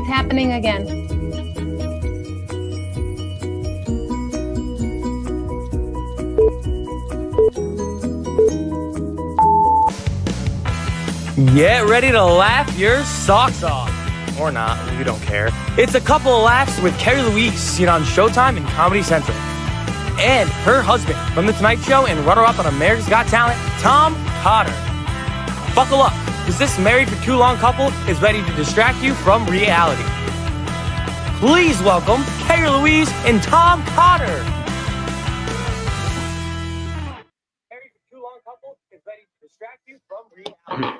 It's happening again. Get ready to laugh your socks off. Or not, we don't care. It's a couple of laughs with Kerri Louise, seen on Showtime and Comedy Central. And her husband from The Tonight Show and runner-up on America's Got Talent, Tom Cotter. Buckle up, because this married for too long couple is ready to distract you from reality. Please welcome Kerri Louise and Tom Cotter. Married for too long couple is ready to distract you from reality.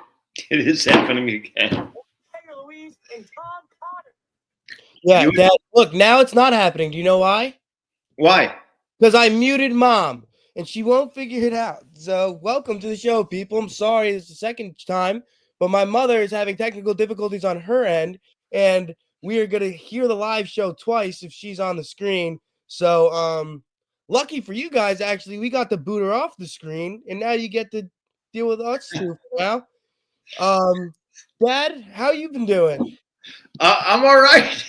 It is happening again. Kerri Louise and Tom Cotter. Yeah, Dad, look, now it's not happening. Do you know why? Why? Because I muted Mom, and she won't figure it out. So welcome to the show, people. I'm sorry it's the second time, but my mother is having technical difficulties on her end, and we are going to hear the live show twice if she's on the screen. So lucky for you guys, actually, we got to boot her off the screen, and now you get to deal with us two for now. Dad, how you been doing? I'm all right.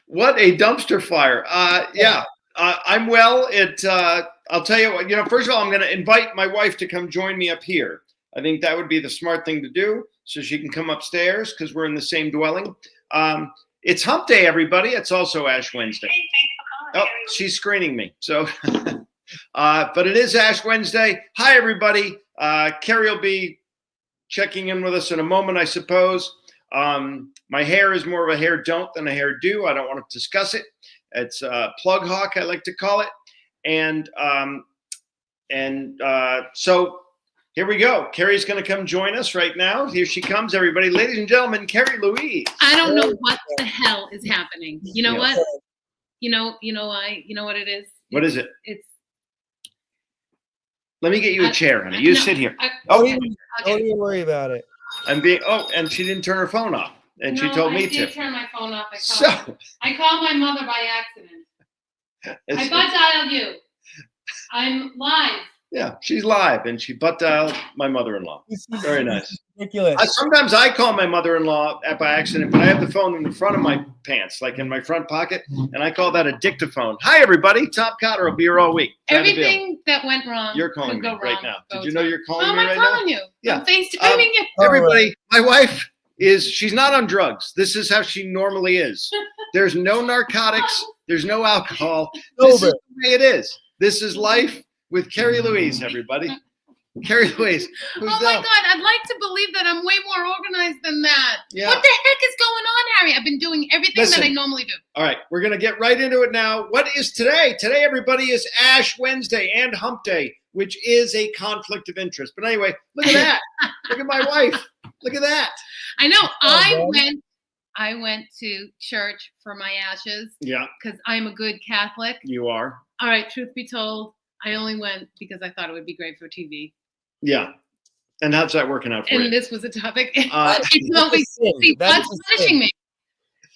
What a dumpster fire. Yeah, I'm well. I'll tell you what, first of all, I'm going to invite my wife to come join me up here. I think that would be the smart thing to do so she can come upstairs because we're in the same dwelling. It's hump day, everybody. It's also Ash Wednesday. Oh, she's screening me. So, but it is Ash Wednesday. Hi, everybody. Kerri will be checking in with us in a moment, I suppose. My hair is more of a hair don't than a hair do. I don't want to discuss it. It's plug hawk, I like to call it. And so here we go. Kerri's going to come join us right now. Here she comes, everybody. Ladies and gentlemen, Kerri Louise. I don't know what the hell is happening. You know what? You know what it is? What is it? It's. Let me get you a chair, honey. You sit here. Don't even worry about it. And she didn't turn her phone off. And she told me to. I did turn my phone off. I So called my mother by accident. I butt dialed you. I'm live. Yeah, she's live, and she butt dialed my mother-in-law. Very nice. Ridiculous. Sometimes I call my mother-in-law by accident, but I have the phone in the front of my pants, like in my front pocket, and I call that a dictaphone. Hi, everybody. Tom Cotter will be here all week. Everything that went wrong. You're calling me right now. Did you know you're calling me right now? I'm calling you. Yeah. I'm FaceTiming you. Everybody, my wife she's not on drugs. This is how she normally is. There's no narcotics. There's no alcohol. This is the way it is. This is life with Kerri Louise, everybody. Kerri Louise. Oh my God, I'd like to believe that I'm way more organized than that. Yeah. What the heck is going on, Harry? I've been doing everything that I normally do. All right, we're going to get right into it now. What is today? Today, everybody, is Ash Wednesday and Hump Day, which is a conflict of interest. But anyway, look at that. Look at my wife. Look at that. I know. I went to church for my ashes. Yeah. Because I'm a good Catholic. You are. All right, truth be told, I only went because I thought it would be great for TV. Yeah. And how's that working out for you? And this was a topic. God's punishing me.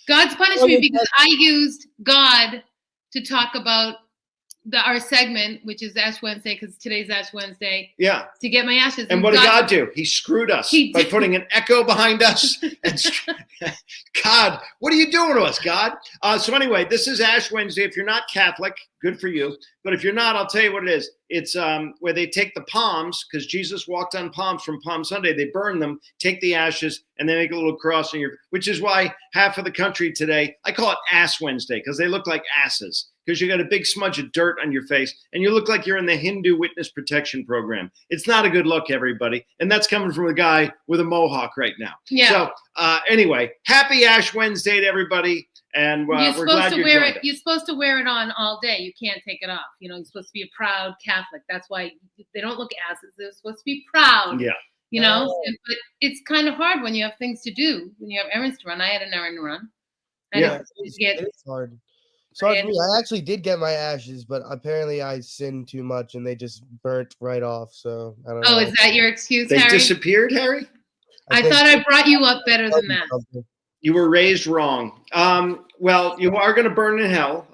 God's punishing me because I used God to talk about our segment, which is Ash Wednesday, because today's Ash Wednesday. Yeah. To get my ashes. And what did God do? He screwed us by putting an echo behind us. God, what are you doing to us, God? So anyway, this is Ash Wednesday. If you're not Catholic, good for you. But if you're not, I'll tell you what it is. It's where they take the palms, because Jesus walked on palms from Palm Sunday. They burn them, take the ashes, and they make a little cross in which is why half of the country today, I call it Ass Wednesday, because they look like asses. Because you got a big smudge of dirt on your face, and you look like you're in the Hindu Witness Protection Program. It's not a good look, everybody. And that's coming from a guy with a mohawk right now. Yeah. So anyway, happy Ash Wednesday to everybody. And we're glad you joined us. You're supposed to wear it on all day. You can't take it off. You're supposed to be a proud Catholic. That's why they don't look asses. They're supposed to be proud. Yeah. But it's kind of hard when you have things to do, when you have errands to run. I had an errand to run. It's hard. Sorry for me. I actually did get my ashes, but apparently I sinned too much and they just burnt right off. So I don't know. Oh, is that your excuse, They Harry? disappeared, Harry? I thought I brought you up better than that. You were raised wrong. Well, you are going to burn in hell,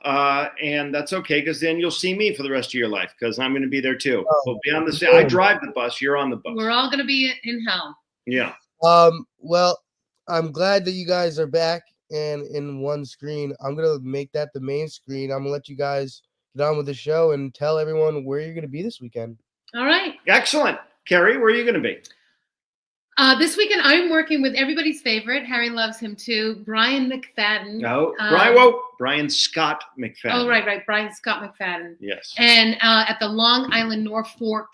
and that's okay, because then you'll see me for the rest of your life, because I'm going to be there too. We'll be on the same. I drive the bus. You're on the bus. We're all going to be in hell. Yeah. Well, I'm glad that you guys are back and in one screen. I'm gonna make that the main screen. I'm gonna let you guys get on with the show and tell everyone where you're gonna be this weekend. All right. Excellent. Kerri, where are you going to be? This weekend, I'm working with everybody's favorite. Harry loves him too. Brian McFadden. No, Brian Scott McFadden. Oh, right. Brian Scott McFadden. Yes. And at the Long Island Norfolk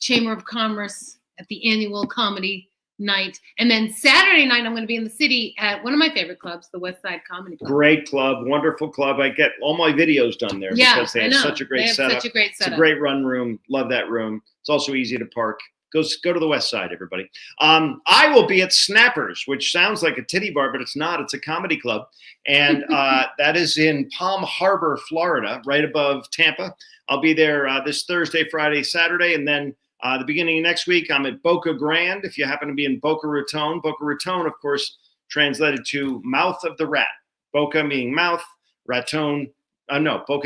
Chamber of Commerce at the annual comedy night. And then Saturday night, I'm going to be in the city at one of my favorite clubs, the West Side Comedy Club. Great club, wonderful club. I get all my videos done there because they have such a great setup. It's a great run room. Love that room. It's also easy to park. Go to the West Side, everybody. I will be at Snappers, which sounds like a titty bar, but it's not. It's a comedy club. And that is in Palm Harbor, Florida, right above Tampa. I'll be there this Thursday, Friday, Saturday. And then the beginning of next week, I'm at Boca Grande. If you happen to be in Boca Raton, of course, translated to mouth of the rat. Boca meaning mouth, Boca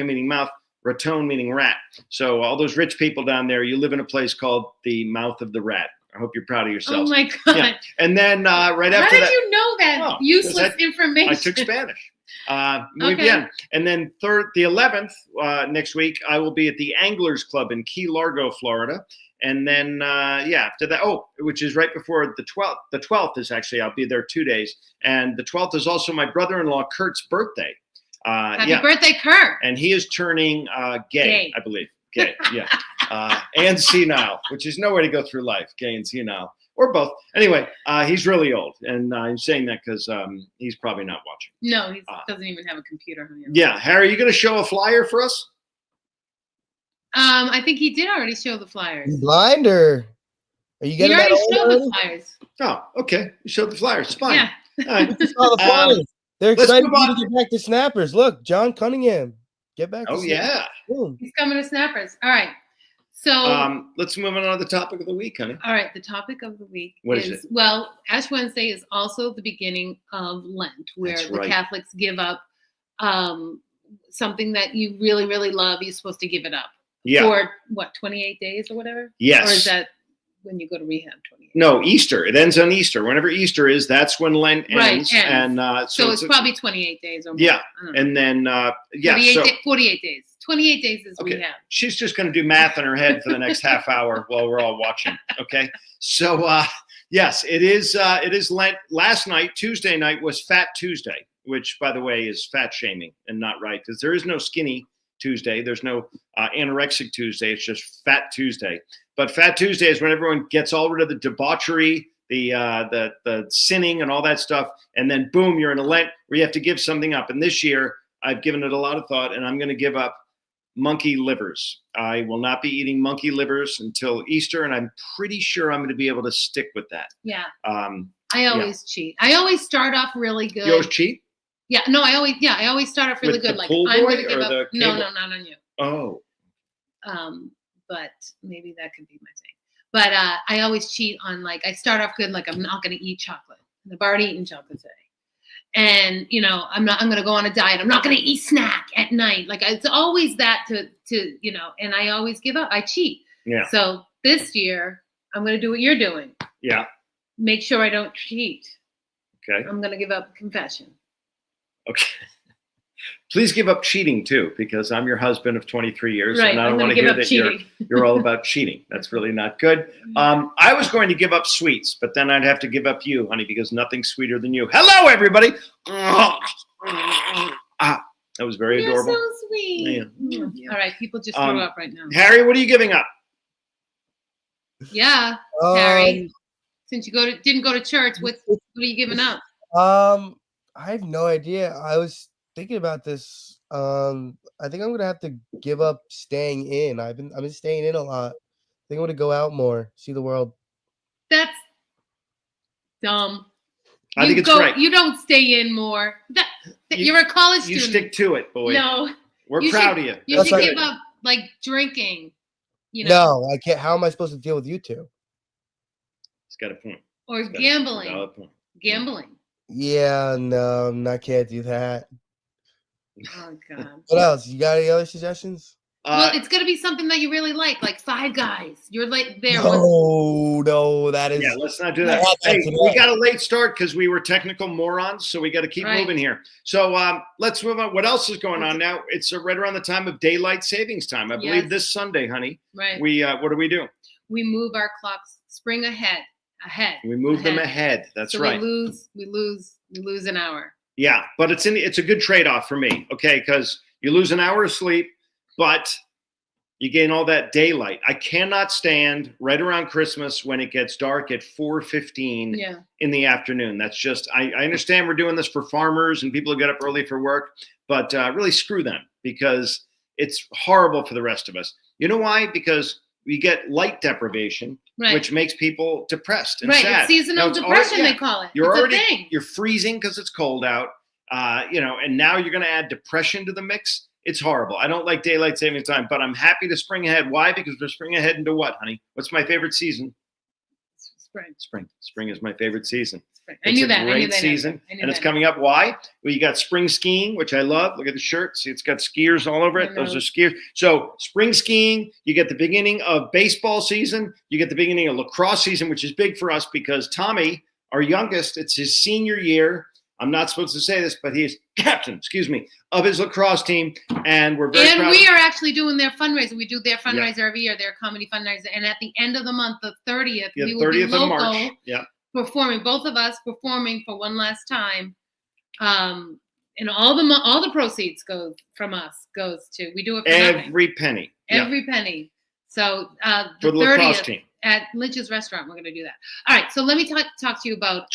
meaning mouth, Raton meaning rat. So all those rich people down there, you live in a place called the mouth of the rat. I hope you're proud of yourselves. Oh my God. Yeah. And then right after that. How did you know that useless information? I took Spanish. Muy Okay. bien. And then the 11th next week, I will be at the Anglers Club in Key Largo, Florida. And then, after that, which is right before the 12th. The 12th is actually, I'll be there 2 days. And the 12th is also my brother-in-law, Kurt's birthday. Happy birthday, Kurt. And he is turning gay, I believe. Gay, yeah. And senile, which is no way to go through life, gay and senile. Or both. Anyway, he's really old. And I'm saying that because he's probably not watching. No, he doesn't even have a computer. Yeah. Harry, are you going to show a flyer for us? I think he did already show the flyers. You blind or are you getting He already that showed already? the flyers. Oh, okay. You showed the flyers. It's fine. Yeah. All right. I saw the flyers. They're let's excited move for you on. to get back to Snappers. Look, John Cunningham. Get back to Oh, yeah. Boom. He's coming to Snappers. All right. So Let's move on to the topic of the week, honey. all right, the topic of the week What is it? Well, Ash Wednesday is also the beginning of Lent, where That's the right. Catholics give up something that you really, really love. You're supposed to give it up for 28 days or whatever? Yes. Or is that when you go to rehab? 28. No, Easter. It ends on Easter. Whenever Easter is, that's when Lent ends. Right, And so it's probably 28 days or more. Yeah. I don't know. And then 48 days. 28 days is rehab. She's just going to do math in her head for the next half hour while we're all watching. Okay. So yes, it is Lent. Last night, Tuesday night, was Fat Tuesday, which, by the way, is fat shaming and not right, because there is no skinny Tuesday. There's no anorexic Tuesday. It's just Fat Tuesday. But Fat Tuesday is when everyone gets all rid of the debauchery, the sinning and all that stuff. And then boom, you're in a Lent where you have to give something up. And this year I've given it a lot of thought, and I'm going to give up monkey livers. I will not be eating monkey livers until Easter, and I'm pretty sure I'm going to be able to stick with that. Yeah. I always cheat. I always start off really good. You always cheat? Yeah. No, I always start off really With good. the Like pool I'm boy going to give or up. the No, cable? not on you. Oh. But maybe that could be my thing. But I always cheat on, like, I start off good, like I'm not going to eat chocolate. And I've already eaten chocolate today. And, I'm going to go on a diet. I'm not going to eat snack at night. Like, it's always that to and I always give up. I cheat. Yeah. So this year, I'm going to do what you're doing. Yeah. Make sure I don't cheat. Okay. I'm going to give up confession. Okay. Please give up cheating too, because I'm your husband of 23 years, Right, and I don't I'm want to gonna hear give that up you're all about cheating. That's really not good. I was going to give up sweets, but then I'd have to give up you, honey, because nothing's sweeter than you. Hello, everybody. That was very You're adorable. so sweet. Yeah. All right, people just threw up right now. Harry, what are you giving up? Yeah, Harry. Since you didn't go to church, what are you giving up? I have no idea. I was thinking about this. I think I'm gonna have to give up staying in. I've been staying in a lot. I think I'm gonna go out more, see the world. That's dumb. I think it's right. You don't stay in more. You're a college student. You stick to it, boy. No. We're proud of you. You That's should right. give up, like, drinking. No, I can't. How am I supposed to deal with you two? He's got a point. Or He's got gambling. a valid point. Gambling. Yeah, no, I can't do that. Oh God. What else? You got any other suggestions? Well, it's going to be something that you really like Five Guys. You're like there. No, that is. Yeah, let's not do that. Hey, we got a late start because we were technical morons, so we got to keep moving here. So let's move on. What else is going on now? It's right around the time of daylight savings time. I believe this Sunday, honey. Right. We what do we do? We move our clocks spring ahead. We move them ahead. That's so right. We lose an hour. Yeah, but it's a good trade-off for me, okay? Because you lose an hour of sleep, but you gain all that daylight. I cannot stand right around Christmas when it gets dark at 4:15 in the afternoon. That's just, I understand we're doing this for farmers and people who get up early for work, but really screw them because it's horrible for the rest of us. You know why? Because we get light deprivation, which makes people depressed and sad. It's seasonal depression, they call it. You're freezing because it's cold out, and now you're going to add depression to the mix. It's horrible. I don't like daylight saving time, but I'm happy to spring ahead. Why? Because we're spring ahead into what, honey? What's my favorite season? Spring. Spring is my favorite season. I knew that. It's a great season, and it's coming up. Why? Well, you got spring skiing, which I love. Look at the shirt. See, it's got skiers all over it. Those are skiers. So spring skiing, you get the beginning of baseball season. You get the beginning of lacrosse season, which is big for us because Tommy, our youngest, it's his senior year. I'm not supposed to say this, but he's captain, of his lacrosse team. And we're very proud. And we are actually doing their fundraiser. We do their fundraiser every year, their comedy fundraiser. And at the end of the month, the 30th, we will be local performing, both of us performing for one last time. And all the proceeds goes to, we do it for every penny. Every penny. So for the lacrosse team. At Lynch's restaurant, we're going to do that. All right. So let me talk to you about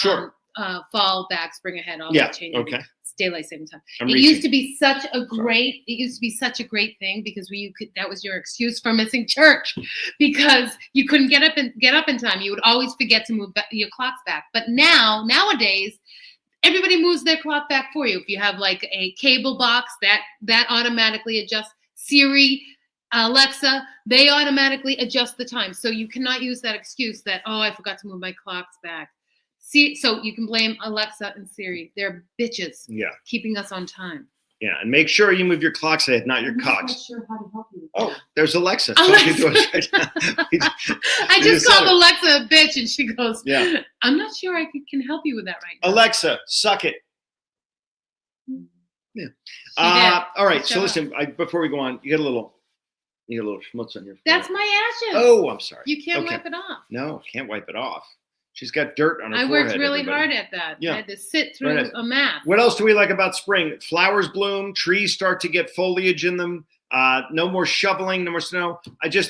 fall back, spring ahead, all that change. Okay. Daylight saving time. It used to be such a great thing because that was your excuse for missing church because you couldn't get up in time. You would always forget to move your clocks back. But nowadays, everybody moves their clock back for you. If you have like a cable box that automatically adjusts, Siri, Alexa, they automatically adjust the time. So you cannot use that excuse that, I forgot to move my clocks back. See, so you can blame Alexa and Siri. They're bitches. Yeah. Keeping us on time. Yeah, and make sure you move your clocks ahead, not your cocks. I'm not sure how to help you. Oh, there's Alexa. I just called Alexa a bitch, and she goes, I'm not sure I can help you with that right now. Alexa, suck it. Yeah. All right, so listen, before we go on, you get a little schmutz on your face. That's my ashes. Oh, I'm sorry. You can't wipe it off. No, can't wipe it off. She's got dirt on her forehead. I worked really hard at that. Yeah. I had to sit through a math. What else do we like about spring? Flowers bloom, trees start to get foliage in them. No more shoveling, no more snow.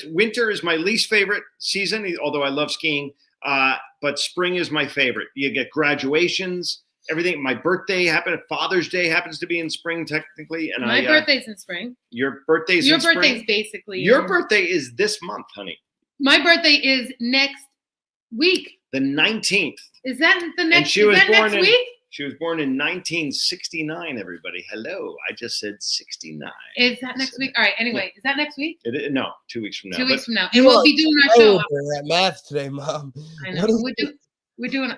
Winter is my least favorite season, although I love skiing. But spring is my favorite. You get graduations, everything. My birthday happened. Father's Day happens to be in spring, technically. And my birthday's in spring. Your birthday's in spring? Your birthday's basically. Your birthday is this month, honey. My birthday is next week. The 19th. Is that the next week? She was born in 1969, everybody. Hello. I just said 69. Is that next week? All right. Anyway, is that next week? No, 2 weeks from now. 2 weeks from now. And we'll be doing our show. That math today, Mom. I know. We're doing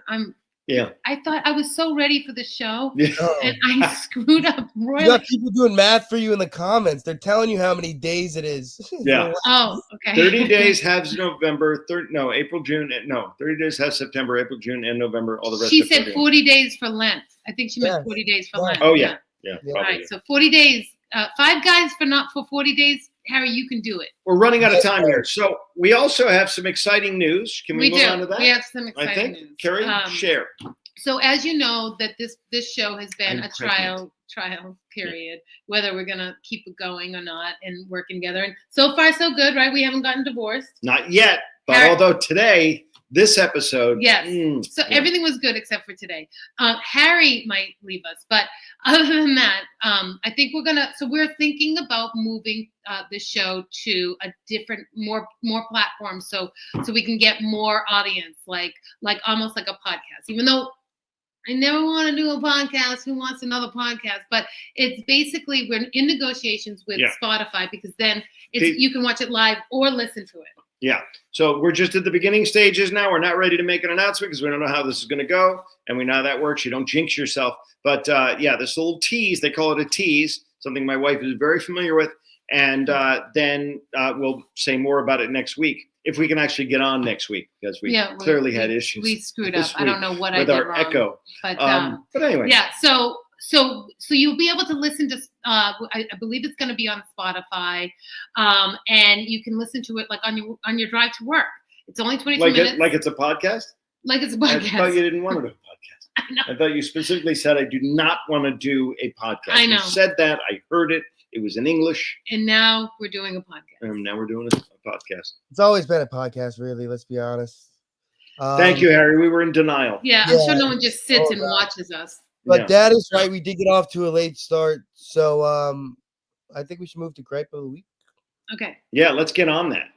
I thought I was so ready for the show, and I screwed up royally. You got people doing math for you in the comments. They're telling you how many days it is. Yeah. Oh, okay. 30 days has November. 30 days has September, April, June, and November. All the rest. She said 40 days for Lent. I think she meant 40 days for Lent. Oh yeah. All right. So 40 days. 5 guys for 40 days. Harry, you can do it. We're running out of time here. So we also have some exciting news. Can we move on to that? We have some exciting news. Kerri, share. So as you know, that this show has been a trial period, whether we're going to keep it going or not and working together. And so far, so good, right? We haven't gotten divorced. Not yet. But although today, this episode. Yes. Everything was good except for today. Harry might leave us. But other than that, I think we're thinking about moving the show to a different, more platform so we can get more audience, like almost like a podcast. Even though I never want to do a podcast. Who wants another podcast? But it's basically we're in negotiations with Spotify because then you can watch it live or listen to it. Yeah. So we're just at the beginning stages now. We're not ready to make an announcement because we don't know how this is going to go. And we know how that works. You don't jinx yourself. But this little tease, they call it a tease, something my wife is very familiar with. And then we'll say more about it next week. If we can actually get on next week, because we clearly had issues. We screwed up. I don't know what I did with our wrong. echo. But anyway. Yeah. So you'll be able to listen to. I believe it's going to be on Spotify, and you can listen to it like on your drive to work. It's only 22 minutes. Like it's a podcast. Like it's a podcast. I thought you didn't want to do a podcast. I know. I thought you specifically said I do not want to do a podcast. I know. You said that. I heard it. It was in English. And now we're doing a podcast. And now we're doing a podcast. It's always been a podcast, really. Let's be honest. Thank you, Harry. We were in denial. Yeah, I'm sure no one just sits and watches us. But Dad is right. We did get off to a late start. So I think we should move to Gripe of the Week. Okay. Yeah, let's get on that.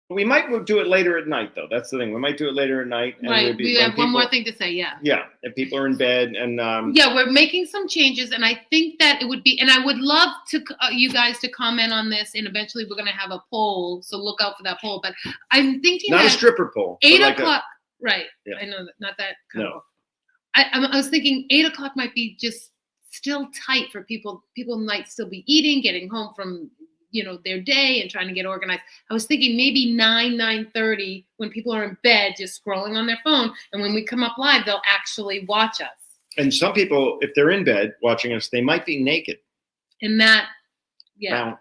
We might do it later at night, though. That's the thing. We might do it later at night. And right. We have one more thing to say. Yeah. Yeah. If people are in bed and. Yeah, we're making some changes, and I think that it would be, and I would love to you guys to comment on this, and eventually we're going to have a poll. So look out for that poll. But I'm thinking not that a stripper poll. 8 o'clock. Right. Yeah. I know that. Not that. No. I was thinking 8 o'clock might be just still tight for people. People might still be eating, getting home from their day and trying to get organized. I was thinking maybe 9:30 when people are in bed just scrolling on their phone, and when we come up live, they'll actually watch us. And some people, if they're in bed watching us, they might be naked. And that, yeah,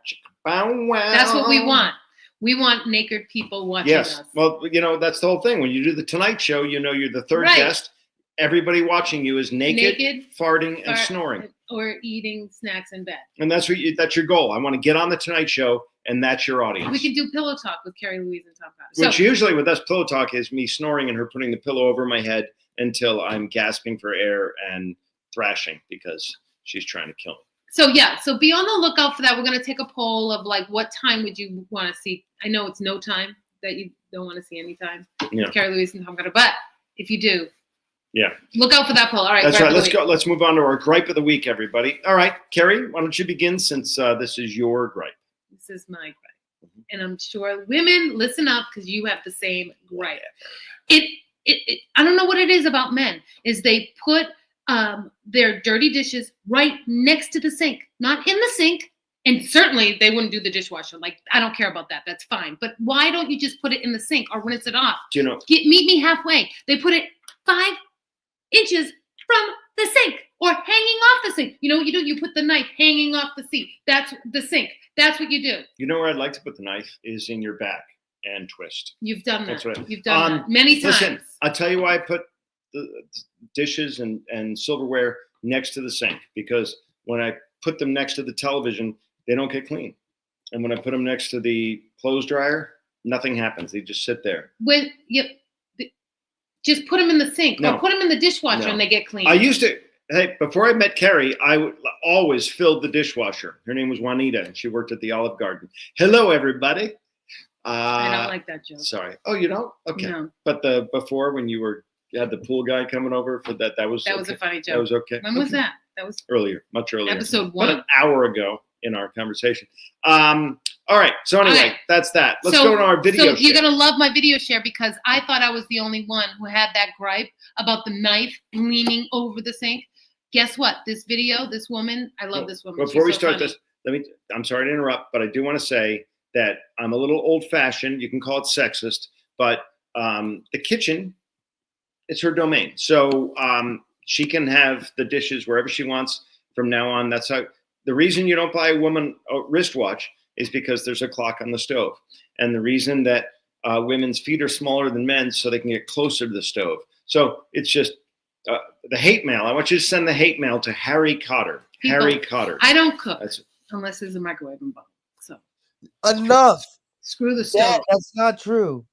that's what we want. We want naked people watching us. Yes, well, that's the whole thing. When you do the Tonight Show, you're the third guest. Everybody watching you is naked, farting, and snoring. Or eating snacks in bed. And that's your goal. I want to get on the Tonight Show, and that's your audience. We can do pillow talk with Kerri Louise and Tom Cotter. Which usually with us, pillow talk is me snoring and her putting the pillow over my head until I'm gasping for air and thrashing because she's trying to kill me. So so be on the lookout for that. We're going to take a poll of like, what time would you want to see? I know it's no time that you don't want to see any time. Yeah. Kerri Louise and Tom Cotter, but if you do. Yeah. Look out for that poll. All right. That's right. Let's go. Let's move on to our gripe of the week, everybody. All right, Kerri, why don't you begin since this is your gripe? This is my gripe. Mm-hmm. And I'm sure women, listen up because you have the same gripe. I don't know what it is about men is they put their dirty dishes right next to the sink, not in the sink. And certainly they wouldn't do the dishwasher. Like, I don't care about that. That's fine. But why don't you just put it in the sink or rinse it off? Meet me halfway. They put it 5 inches from the sink or hanging off the sink. You know what you do? You put the knife hanging off the sink. That's the sink. That's what you do. You know where I'd like to put the knife is in your back and twist. You've done that. That's right. You've done that many times. Listen, I'll tell you why I put the dishes and silverware next to the sink, because when I put them next to the television, they don't get clean. And when I put them next to the clothes dryer, nothing happens. They just sit there. When you just put them in the sink or put them in the dishwasher and they get clean. I used to, before I met Kerri, I would always fill the dishwasher. Her name was Juanita, and she worked at the Olive Garden. Hello, everybody. I don't like that joke. Sorry. Oh, you don't? Okay. No. But before when you had the pool guy coming over for that was okay. A funny joke. That was okay. When was that? That was earlier, much earlier. Episode 1. About an hour ago in our conversation. All right. So anyway, that's that. Let's go to our video share. So you're going to love my video share because I thought I was the only one who had that gripe about the knife leaning over the sink. Guess what? This video, this woman, I love this woman. Before we start this, I'm sorry to interrupt, but I do want to say that I'm a little old-fashioned. You can call it sexist, but the kitchen, it's her domain. So she can have the dishes wherever she wants from now on. That's how. The reason you don't buy a woman a wristwatch is because there's a clock on the stove. And the reason that women's feet are smaller than men's so they can get closer to the stove. So it's just the hate mail. I want you to send the hate mail to Harry Cotter. Harry Cotter. I don't cook unless there's a microwave involved. So enough. Screw the stove. Dad, that's not true.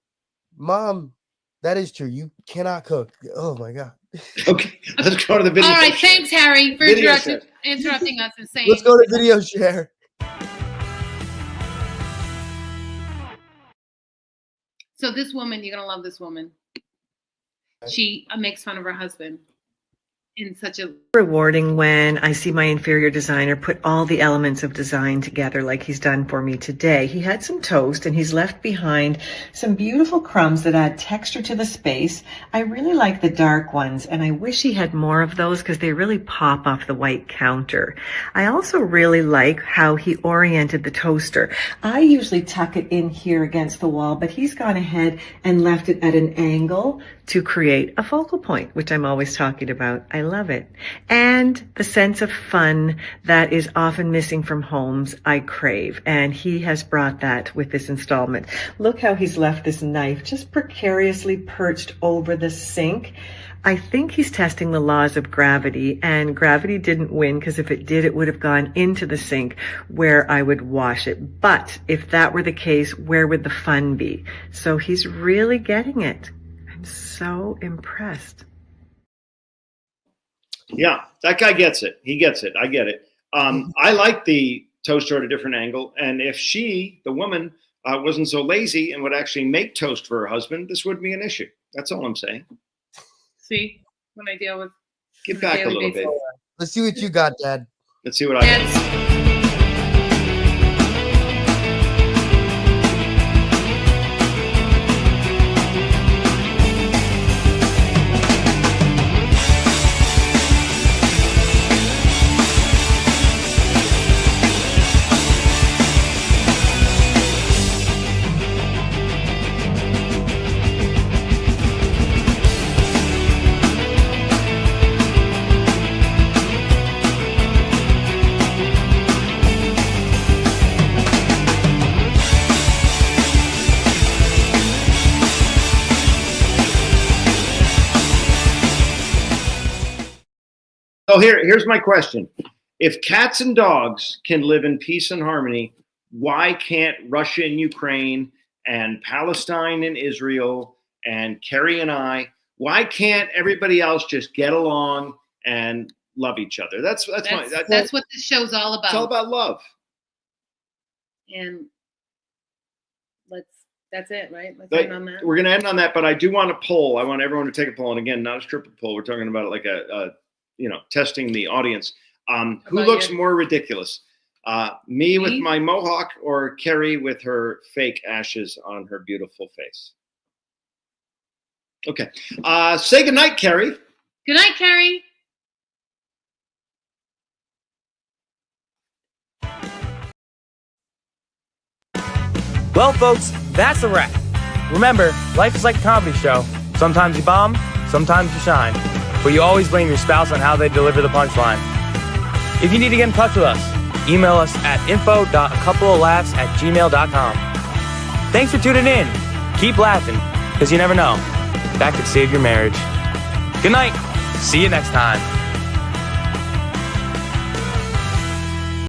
Mom, that is true. You cannot cook. Oh my God. Okay, let's go to the video. All right, thanks, Harry, for interrupting us and saying. Let's go to video share. So this woman, you're gonna love this woman. She makes fun of her husband, in such a Rewarding when I see my inferior designer put all the elements of design together like he's done for me today. He had some toast and he's left behind some beautiful crumbs that add texture to the space. I really like the dark ones and I wish he had more of those because they really pop off the white counter. I also really like how he oriented the toaster. I usually tuck it in here against the wall, but he's gone ahead and left it at an angle to create a focal point, which I'm always talking about. I love it. And the sense of fun that is often missing from homes, I crave. And he has brought that with this installment. Look how he's left this knife just precariously perched over the sink. I think he's testing the laws of gravity, and gravity didn't win because if it did, it would have gone into the sink where I would wash it. But if that were the case, where would the fun be? So he's really getting it. I'm so impressed. Yeah, that guy gets it. He gets it. I get it. I like the toaster at a different angle. And if she, the woman, wasn't so lazy and would actually make toast for her husband, this wouldn't be an issue. That's all I'm saying. See, when I deal with Get back a little bit. Let's see what you got, Dad. Let's see what I got. So here's my question. If cats and dogs can live in peace and harmony, why can't Russia and Ukraine and Palestine and Israel and Kerri and I, why can't everybody else just get along and love each other? That's what this show's all about. It's all about love. And that's it, right? Let's end on that. We're going to end on that, but I do want a poll. I want everyone to take a poll. And again, not a stripper poll. We're talking about it like testing the audience. Who looks more ridiculous? Me with my mohawk or Kerri with her fake ashes on her beautiful face? Okay. Say goodnight, Kerri. Good night, Kerri. Well, folks, that's a wrap. Remember, life is like a comedy show. Sometimes you bomb, sometimes you shine. But you always blame your spouse on how they deliver the punchline. If you need to get in touch with us, email us at info.acoupleoflaughs@gmail.com. Thanks for tuning in. Keep laughing, because you never know. That could save your marriage. Good night. See you next time.